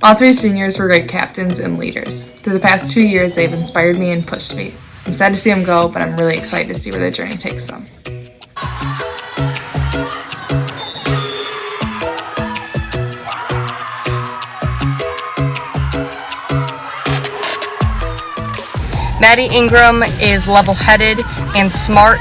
All three seniors were great captains and leaders. Through the past 2 years, they've inspired me and pushed me. I'm sad to see them go, but I'm really excited to see where their journey takes them. Maddie Ingram is level-headed and smart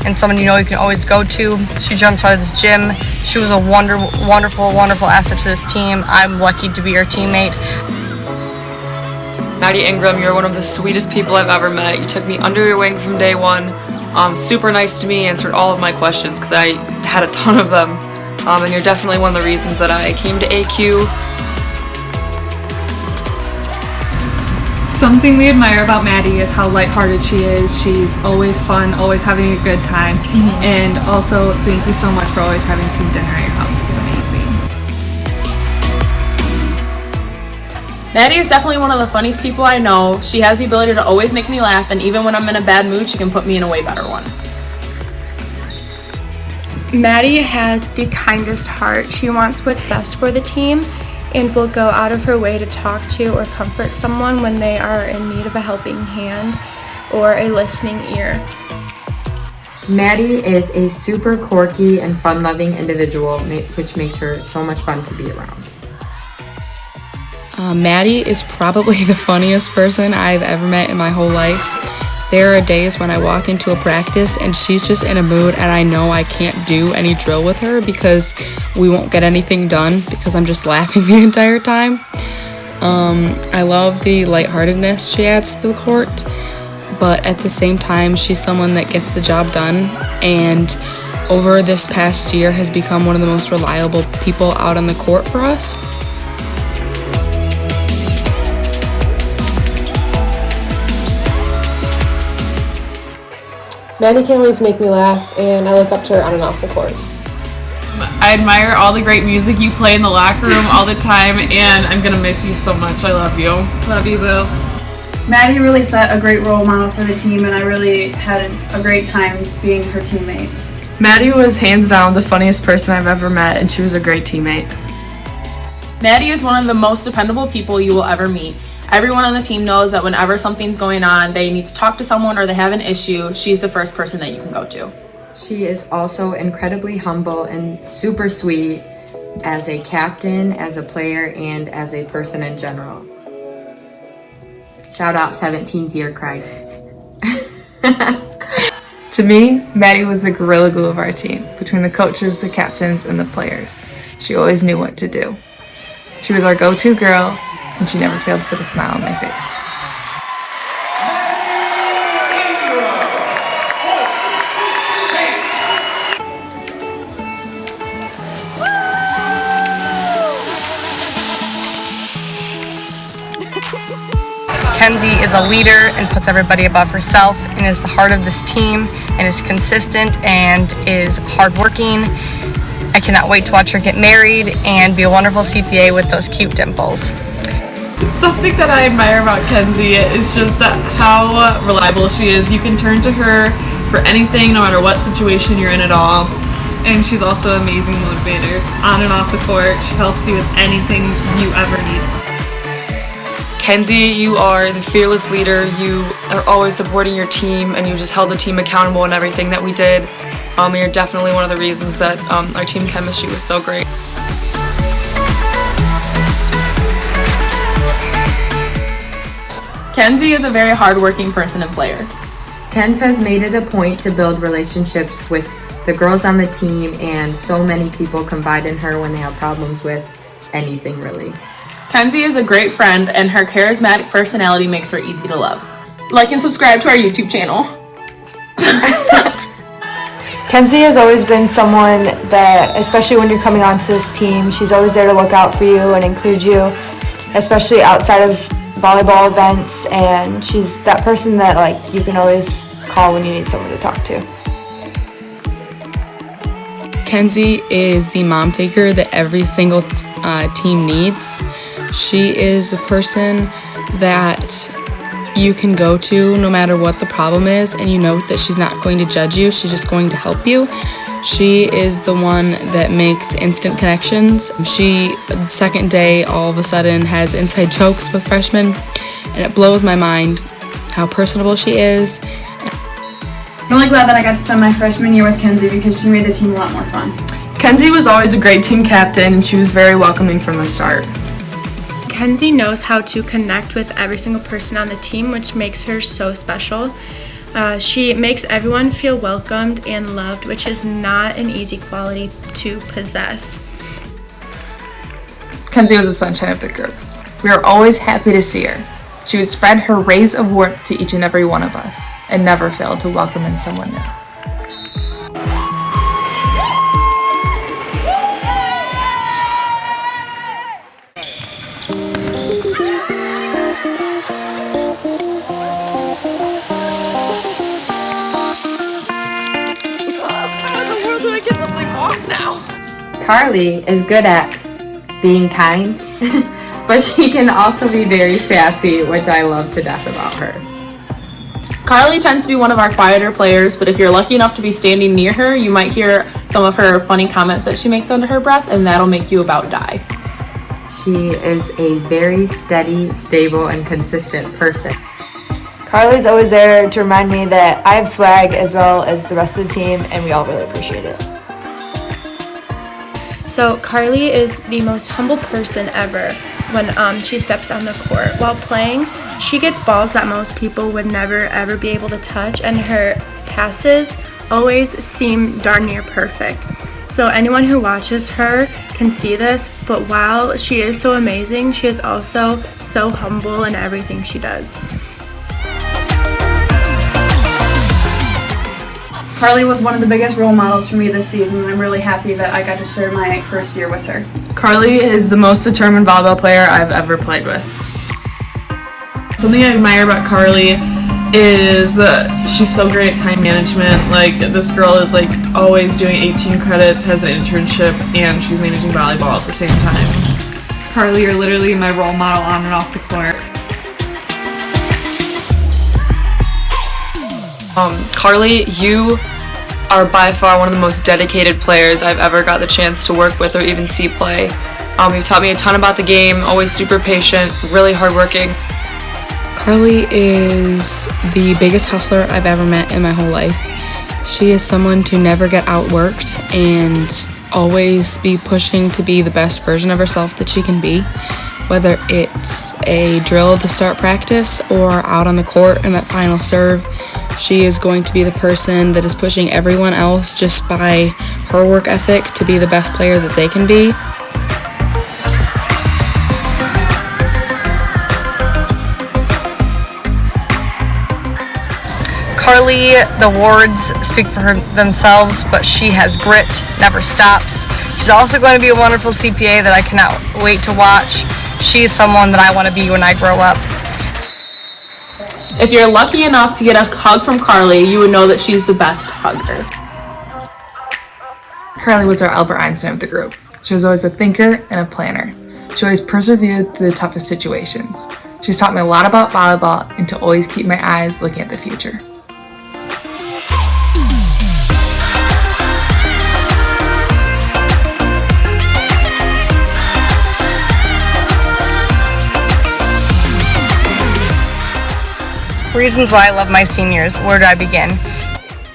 and someone you know you can always go to. She jumps out of this gym. She was a wonderful asset to this team. I'm lucky to be her teammate. Maddie Ingram, you're one of the sweetest people I've ever met. You took me under your wing from day one. Super nice to me, answered all of my questions because I had a ton of them. And you're definitely one of the reasons that I came to AQ. Something we admire about Maddie is how lighthearted she is. She's always fun, always having a good time. And also, thank you so much for always having team dinner at your house. It's amazing. Maddie is definitely one of the funniest people I know. She has the ability to always make me laugh, and even when I'm in a bad mood, she can put me in a way better one. Maddie has the kindest heart. She wants what's best for the team and will go out of her way to talk to or comfort someone when they are in need of a helping hand or a listening ear. Maddie is a super quirky and fun-loving individual, which makes her so much fun to be around. Maddie is probably the funniest person I've ever met in my whole life. There are days when I walk into a practice and she's just in a mood and I know I can't do any drill with her because we won't get anything done because I'm just laughing the entire time. I love the lightheartedness she adds to the court, but at the same time, she's someone that gets the job done and over this past year has become one of the most reliable people out on the court for us. Maddie can always make me laugh, and I look up to her on and off the court. I admire all the great music you play in the locker room all the time, and I'm going to miss you so much. I love you. Love you, Boo. Maddie really set a great role model for the team, and I really had a great time being her teammate. Maddie was hands down the funniest person I've ever met, and she was a great teammate. Maddie is one of the most dependable people you will ever meet. Everyone on the team knows that whenever something's going on, they need to talk to someone or they have an issue, she's the first person that you can go to. She is also incredibly humble and super sweet as a captain, as a player, and as a person in general. Shout out 17's year Craig. To me, Maddie was the gorilla glue of our team, between the coaches, the captains, and the players. She always knew what to do. She was our go-to girl, and she never failed to put a smile on my face. Kenzie is a leader and puts everybody above herself and is the heart of this team and is consistent and is hardworking. I cannot wait to watch her get married and be a wonderful CPA with those cute dimples. Something that I admire about Kenzie is just how reliable she is. You can turn to her for anything, no matter what situation you're in at all. And she's also an amazing motivator. On and off the court, she helps you with anything you ever need. Kenzie, you are the fearless leader. You are always supporting your team, and you just held the team accountable in everything that we did. You're definitely one of the reasons that our team chemistry was so great. Kenzie is a very hardworking person and player. Kenz has made it a point to build relationships with the girls on the team, and so many people confide in her when they have problems with anything, really. Kenzie is a great friend, and her charismatic personality makes her easy to love. Like and subscribe to our YouTube channel. Kenzie has always been someone that, especially when you're coming onto this team, she's always there to look out for you and include you, especially outside of volleyball events, and she's that person that like you can always call when you need someone to talk to. Kenzie is the mom figure that every single team needs. She is the person that you can go to no matter what the problem is, and you know that she's not going to judge you, she's just going to help you. She is the one that makes instant connections. She, second day, all of a sudden has inside jokes with freshmen, and it blows my mind how personable she is. I'm really glad that I got to spend my freshman year with Kenzie because she made the team a lot more fun. Kenzie was always a great team captain, and she was very welcoming from the start. Kenzie knows how to connect with every single person on the team, which makes her so special. She makes everyone feel welcomed and loved, which is not an easy quality to possess. Kenzie was the sunshine of the group. We were always happy to see her. She would spread her rays of warmth to each and every one of us, and never failed to welcome in someone new. Carly is good at being kind, but she can also be very sassy, which I love to death about her. Carly tends to be one of our quieter players, but if you're lucky enough to be standing near her, you might hear some of her funny comments that she makes under her breath, and that'll make you about die. She is a very steady, stable, and consistent person. Carly's always there to remind me that I have swag as well as the rest of the team, and we all really appreciate it. So Carly is the most humble person ever when she steps on the court. While playing, she gets balls that most people would never ever be able to touch, and her passes always seem darn near perfect. So anyone who watches her can see this, but while she is so amazing, she is also so humble in everything she does. Carly was one of the biggest role models for me this season, and I'm really happy that I got to share my first year with her. Carly is the most determined volleyball player I've ever played with. Something I admire about Carly is she's so great at time management. Like, this girl is like always doing 18 credits, has an internship, and she's managing volleyball at the same time. Carly, you're literally my role model on and off the court. Carly, you are by far one of the most dedicated players I've ever got the chance to work with or even see play. You've taught me a ton about the game, always super patient, really hardworking. Carly is the biggest hustler I've ever met in my whole life. She is someone to never get outworked and always be pushing to be the best version of herself that she can be. Whether it's a drill to start practice or out on the court in that final serve, she is going to be the person that is pushing everyone else just by her work ethic to be the best player that they can be. Carly, the awards speak for her themselves, but she has grit, never stops. She's also going to be a wonderful CPA that I cannot wait to watch. She's someone that I want to be when I grow up. If you're lucky enough to get a hug from Carly, you would know that she's the best hugger. Carly was our Albert Einstein of the group. She was always a thinker and a planner. She always persevered through the toughest situations. She's taught me a lot about volleyball and to always keep my eyes looking at the future. Reasons why I love my seniors. Where do I begin?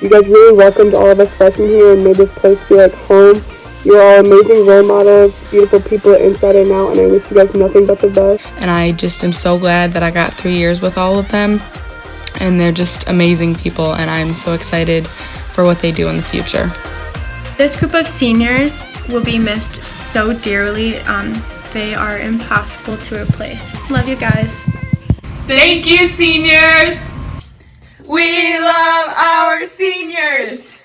You guys really welcomed all of us freshmen here and made this place feel like home. You're all amazing role models, beautiful people inside and out, and I wish you guys nothing but the best. And I just am so glad that I got 3 years with all of them. And they're just amazing people, and I'm so excited for what they do in the future. This group of seniors will be missed so dearly. They are impossible to replace. Love you guys. Thank you, seniors! We love our seniors!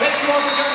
Thank you all for coming.